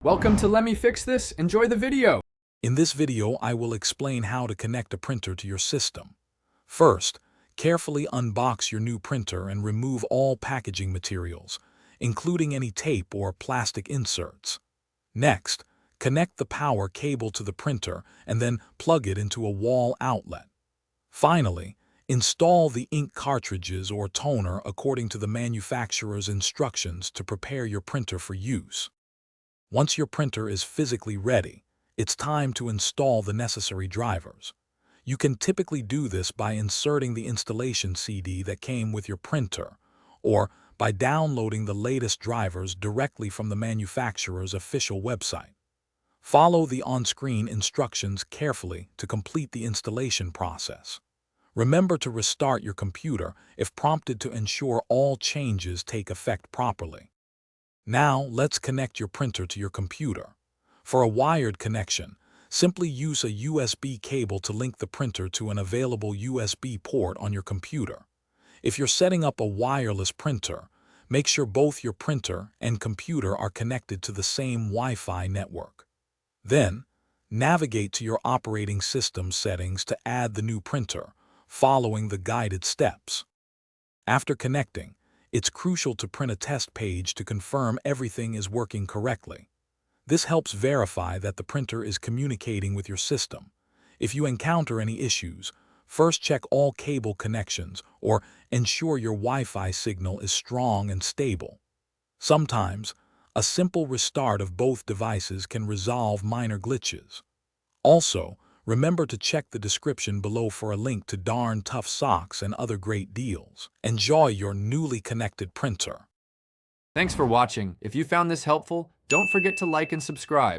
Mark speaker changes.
Speaker 1: Welcome to Let Me Fix This. Enjoy the video.
Speaker 2: In this video, I will explain how to connect a printer to your system. First, carefully unbox your new printer and remove all packaging materials, including any tape or plastic inserts. Next, connect the power cable to the printer and then plug it into a wall outlet. Finally, install the ink cartridges or toner according to the manufacturer's instructions to prepare your printer for use. Once your printer is physically ready, it's time to install the necessary drivers. You can typically do this by inserting the installation CD that came with your printer, or by downloading the latest drivers directly from the manufacturer's official website. Follow the on-screen instructions carefully to complete the installation process. Remember to restart your computer if prompted to ensure all changes take effect properly. Now, let's connect your printer to your computer. For a wired connection, simply use a USB cable to link the printer to an available USB port on your computer. If you're setting up a wireless printer, make sure both your printer and computer are connected to the same Wi-Fi network. Then, navigate to your operating system settings to add the new printer, following the guided steps. After connecting, it's crucial to print a test page to confirm everything is working correctly. This helps verify that the printer is communicating with your system. If you encounter any issues, first check all cable connections or ensure your Wi-Fi signal is strong and stable. Sometimes, a simple restart of both devices can resolve minor glitches. Also, remember to check the description below for a link to Darn Tough Socks and other great deals. Enjoy your newly connected printer.
Speaker 1: Thanks for watching. If you found this helpful, don't forget to like and subscribe.